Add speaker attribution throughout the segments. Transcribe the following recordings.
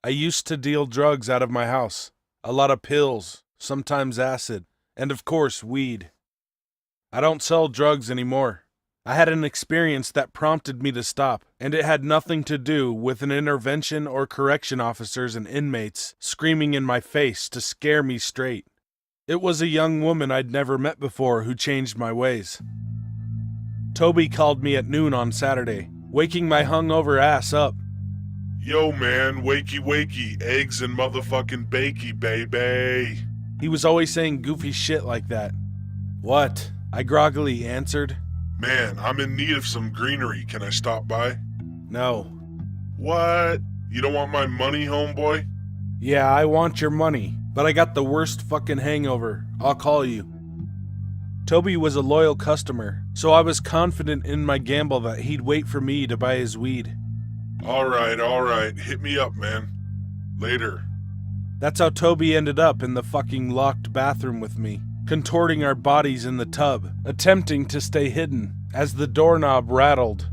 Speaker 1: I used to deal drugs out of my house. A lot of pills, sometimes acid, and of course, weed. I don't sell drugs anymore. I had an experience that prompted me to stop, and it had nothing to do with an intervention or correction officers and inmates screaming in my face to scare me straight. It was a young woman I'd never met before who changed my ways. Toby called me at noon on Saturday, waking my hungover ass up.
Speaker 2: Yo man, wakey wakey, eggs and motherfucking bakey, baby.
Speaker 1: He was always saying goofy shit like that. What? I groggily answered.
Speaker 2: Man, I'm in need of some greenery. Can I stop by?
Speaker 1: No.
Speaker 2: What? You don't want my money, homeboy?
Speaker 1: Yeah, I want your money, but I got the worst fucking hangover. I'll call you. Toby was a loyal customer, so I was confident in my gamble that he'd wait for me to buy his weed.
Speaker 2: Alright. Hit me up, man. Later.
Speaker 1: That's how Toby ended up in the fucking locked bathroom with me, contorting our bodies in the tub, attempting to stay hidden as the doorknob rattled.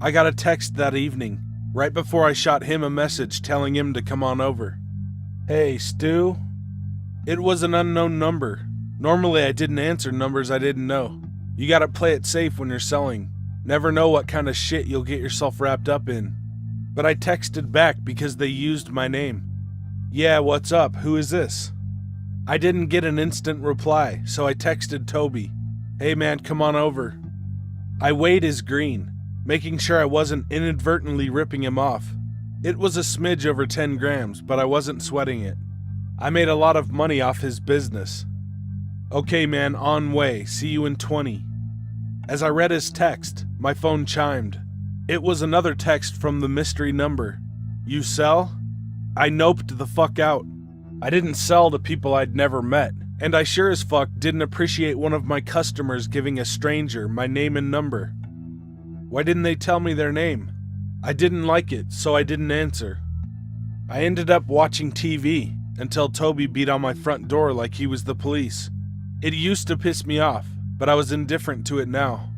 Speaker 1: I got a text that evening, right before I shot him a message telling him to come on over. Hey, Stu? It was an unknown number. Normally I didn't answer numbers I didn't know. You gotta play it safe when you're selling. Never know what kind of shit you'll get yourself wrapped up in. But I texted back because they used my name. Yeah, what's up? Who is this? I didn't get an instant reply, so I texted Toby. Hey man, come on over. I weighed his green, making sure I wasn't inadvertently ripping him off. It was a smidge over 10 grams, but I wasn't sweating it. I made a lot of money off his business. Okay man, on way, see you in 20. As I read his text, my phone chimed. It was another text from the mystery number. You sell? I noped the fuck out. I didn't sell to people I'd never met, and I sure as fuck didn't appreciate one of my customers giving a stranger my name and number. Why didn't they tell me their name? I didn't like it, so I didn't answer. I ended up watching TV until Toby beat on my front door like he was the police. It used to piss me off, but I was indifferent to it now.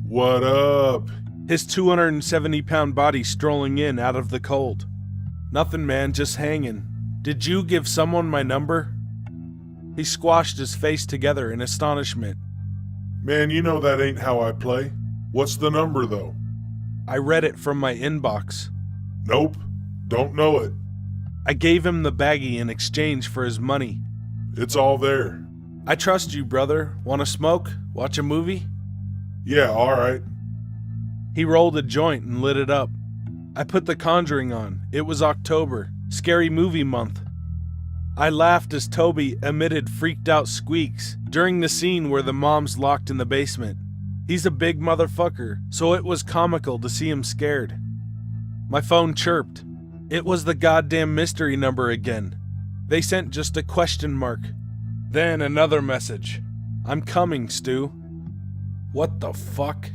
Speaker 2: What up?
Speaker 1: His 270-pound body strolling in out of the cold. Nothing, man, just hanging. Did you give someone my number? He squashed his face together in astonishment.
Speaker 2: Man, you know that ain't how I play. What's the number, though?
Speaker 1: I read it from my inbox.
Speaker 2: Nope, don't know it.
Speaker 1: I gave him the baggie in exchange for his money.
Speaker 2: It's all there.
Speaker 1: I trust you, brother. Want to smoke? Watch a movie?
Speaker 2: Yeah, alright.
Speaker 1: He rolled a joint and lit it up. I put The Conjuring on. It was October, scary movie month. I laughed as Toby emitted freaked out squeaks during the scene where the mom's locked in the basement. He's a big motherfucker, so it was comical to see him scared. My phone chirped. It was the goddamn mystery number again. They sent just a question mark. Then another message. I'm coming, Stu. What the fuck?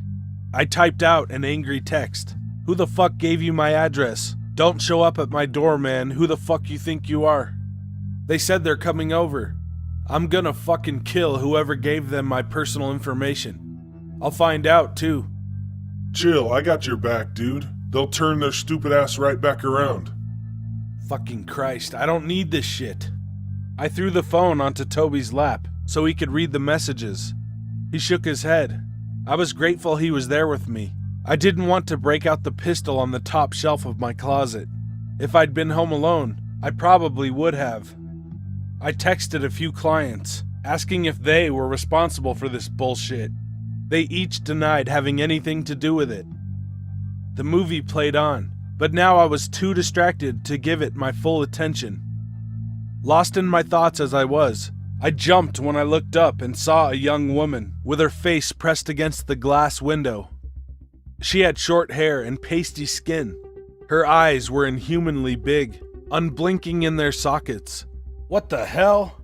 Speaker 1: I typed out an angry text. Who the fuck gave you my address? Don't show up at my door, man. Who the fuck you think you are? They said they're coming over. I'm gonna fucking kill whoever gave them my personal information. I'll find out, too.
Speaker 2: Chill, I got your back, dude. They'll turn their stupid ass right back around.
Speaker 1: Fucking Christ, I don't need this shit. I threw the phone onto Toby's lap so he could read the messages. He shook his head. I was grateful he was there with me. I didn't want to break out the pistol on the top shelf of my closet. If I'd been home alone, I probably would have. I texted a few clients, asking if they were responsible for this bullshit. They each denied having anything to do with it. The movie played on, but now I was too distracted to give it my full attention. Lost in my thoughts as I was, I jumped when I looked up and saw a young woman with her face pressed against the glass window. She had short hair and pasty skin. Her eyes were inhumanly big, unblinking in their sockets. What the hell?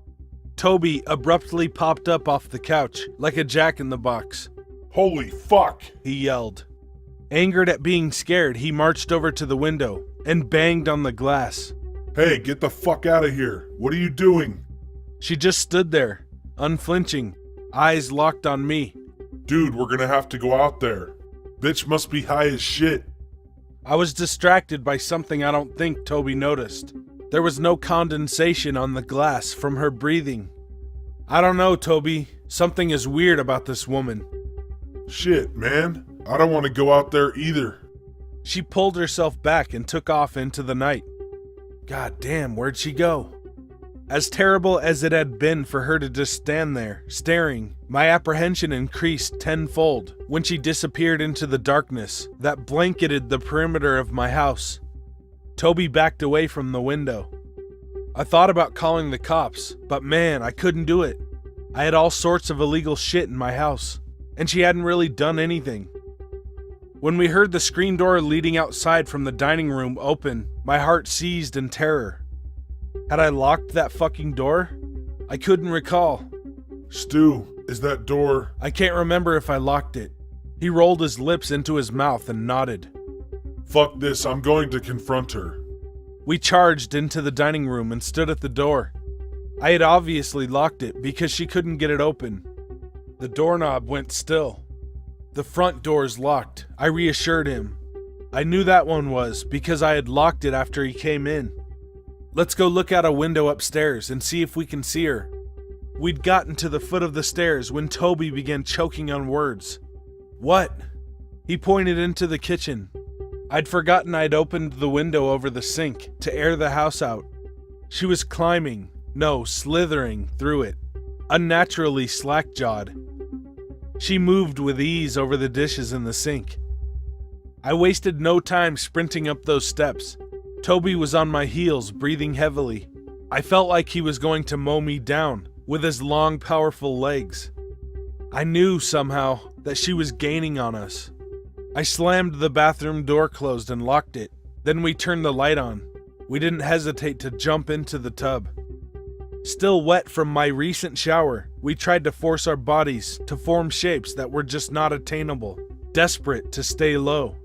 Speaker 1: Toby abruptly popped up off the couch like a jack-in-the-box.
Speaker 2: Holy fuck!
Speaker 1: He yelled. Angered at being scared, he marched over to the window and banged on the glass.
Speaker 2: Hey, get the fuck out of here. What are you doing?
Speaker 1: She just stood there, unflinching, eyes locked on me.
Speaker 2: Dude, we're gonna have to go out there. Bitch must be high as shit.
Speaker 1: I was distracted by something I don't think Toby noticed. There was no condensation on the glass from her breathing. I don't know, Toby. Something is weird about this woman.
Speaker 2: Shit, man. I don't want to go out there either.
Speaker 1: She pulled herself back and took off into the night. God damn, where'd she go? As terrible as it had been for her to just stand there, staring, my apprehension increased tenfold when she disappeared into the darkness that blanketed the perimeter of my house. Toby backed away from the window. I thought about calling the cops, but man, I couldn't do it. I had all sorts of illegal shit in my house, and she hadn't really done anything. When we heard the screen door leading outside from the dining room open, my heart seized in terror. Had I locked that fucking door? I couldn't recall.
Speaker 2: Stu, is that door...
Speaker 1: I can't remember if I locked it. He rolled his lips into his mouth and nodded.
Speaker 2: Fuck this, I'm going to confront her.
Speaker 1: We charged into the dining room and stood at the door. I had obviously locked it because she couldn't get it open. The doorknob went still. The front door's locked, I reassured him. I knew that one was because I had locked it after he came in. Let's go look out a window upstairs and see if we can see her. We'd gotten to the foot of the stairs when Toby began choking on words. What? He pointed into the kitchen. I'd forgotten I'd opened the window over the sink to air the house out. She was climbing, no, slithering through it, unnaturally slack-jawed. She moved with ease over the dishes in the sink. I wasted no time sprinting up those steps. Toby was on my heels, breathing heavily. I felt like he was going to mow me down with his long, powerful legs. I knew somehow that she was gaining on us. I slammed the bathroom door closed and locked it. Then we turned the light on. We didn't hesitate to jump into the tub. Still wet from my recent shower, we tried to force our bodies to form shapes that were just not attainable, desperate to stay low.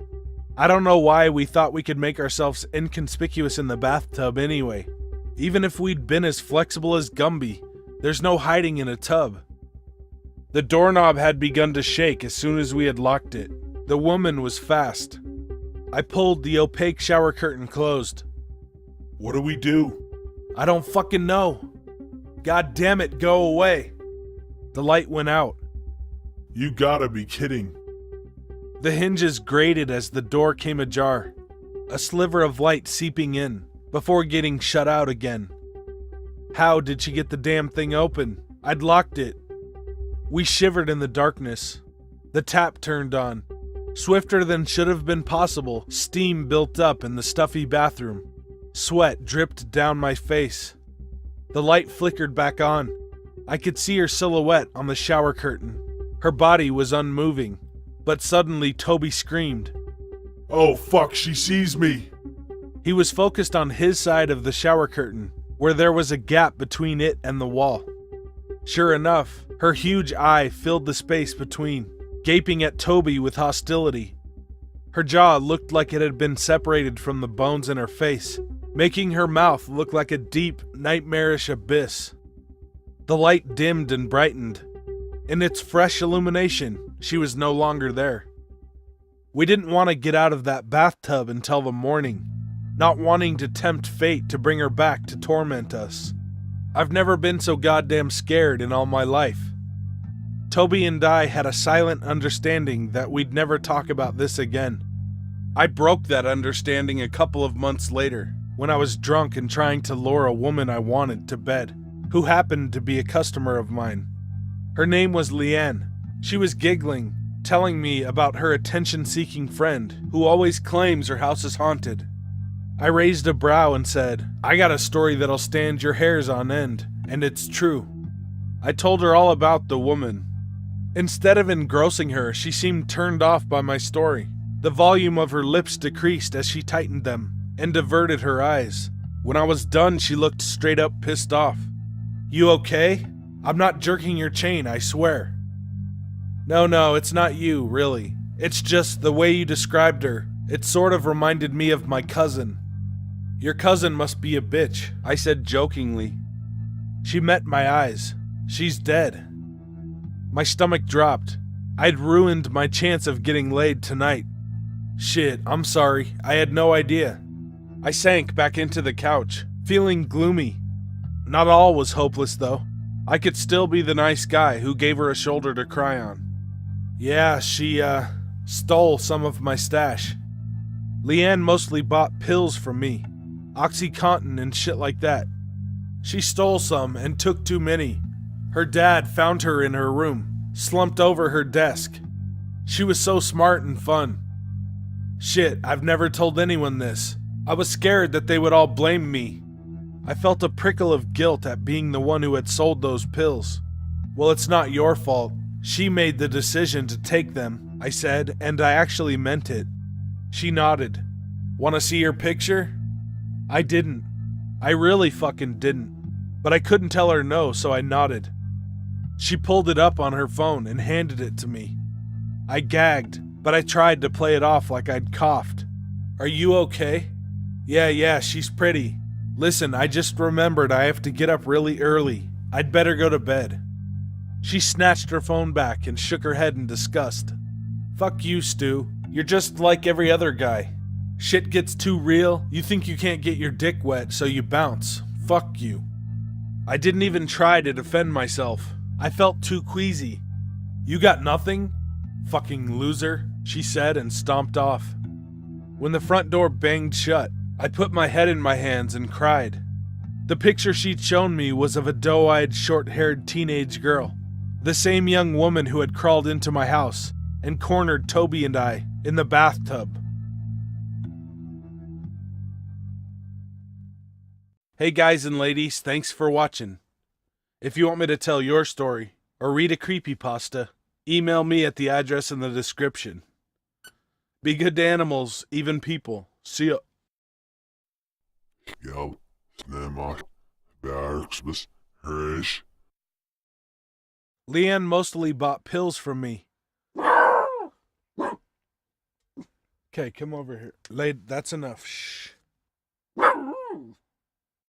Speaker 1: I don't know why we thought we could make ourselves inconspicuous in the bathtub anyway. Even if we'd been as flexible as Gumby, there's no hiding in a tub. The doorknob had begun to shake as soon as we had locked it. The woman was fast. I pulled the opaque shower curtain closed.
Speaker 2: What do we do?
Speaker 1: I don't fucking know. God damn it, go away. The light went out.
Speaker 2: You gotta be kidding.
Speaker 1: The hinges grated as the door came ajar, a sliver of light seeping in, before getting shut out again. How did she get the damn thing open? I'd locked it. We shivered in the darkness. The tap turned on. Swifter than should have been possible, steam built up in the stuffy bathroom. Sweat dripped down my face. The light flickered back on. I could see her silhouette on the shower curtain. Her body was unmoving. But suddenly Toby screamed.
Speaker 2: Oh fuck, she sees me!
Speaker 1: He was focused on his side of the shower curtain, where there was a gap between it and the wall. Sure enough, her huge eye filled the space between, gaping at Toby with hostility. Her jaw looked like it had been separated from the bones in her face, making her mouth look like a deep, nightmarish abyss. The light dimmed and brightened. In its fresh illumination, she was no longer there. We didn't want to get out of that bathtub until the morning, not wanting to tempt fate to bring her back to torment us. I've never been so goddamn scared in all my life. Toby and I had a silent understanding that we'd never talk about this again. I broke that understanding a couple of months later, when I was drunk and trying to lure a woman I wanted to bed, who happened to be a customer of mine. Her name was Leanne. She was giggling, telling me about her attention-seeking friend who always claims her house is haunted. I raised a brow and said, I got a story that'll stand your hairs on end, and it's true. I told her all about the woman. Instead of engrossing her, she seemed turned off by my story. The volume of her lips decreased as she tightened them and diverted her eyes. When I was done, she looked straight up pissed off. You okay? I'm not jerking your chain, I swear. No, it's not you, really. It's just the way you described her. It sort of reminded me of my cousin. Your cousin must be a bitch, I said jokingly. She met my eyes. She's dead. My stomach dropped. I'd ruined my chance of getting laid tonight. Shit, I'm sorry. I had no idea. I sank back into the couch, feeling gloomy. Not all was hopeless, though. I could still be the nice guy who gave her a shoulder to cry on. Yeah, she, stole some of my stash. Leanne mostly bought pills from me. OxyContin and shit like that. She stole some and took too many. Her dad found her in her room, slumped over her desk. She was so smart and fun. Shit, I've never told anyone this. I was scared that they would all blame me. I felt a prickle of guilt at being the one who had sold those pills. Well, it's not your fault. She made the decision to take them, I said, and I actually meant it. She nodded. Want to see your picture? I didn't. I really fucking didn't. But I couldn't tell her no, so I nodded. She pulled it up on her phone and handed it to me. I gagged, but I tried to play it off like I'd coughed. Are you okay? Yeah, she's pretty. Listen, I just remembered I have to get up really early. I'd better go to bed. She snatched her phone back and shook her head in disgust. Fuck you, Stu. You're just like every other guy. Shit gets too real, you think you can't get your dick wet, so you bounce. Fuck you. I didn't even try to defend myself. I felt too queasy. You got nothing? Fucking loser, she said and stomped off. When the front door banged shut, I put my head in my hands and cried. The picture she'd shown me was of a doe-eyed, short-haired teenage girl. The same young woman who had crawled into my house and cornered Toby and I in the bathtub. Hey guys and ladies, thanks for watching. If you want me to tell your story or read a creepypasta, email me at the address in the description. Be good to animals, even people. See ya.
Speaker 2: Ja, snälla, Bergsbus, Rish.
Speaker 1: Leanne mostly bought pills from me. Okay, come over here. That's enough. Shh.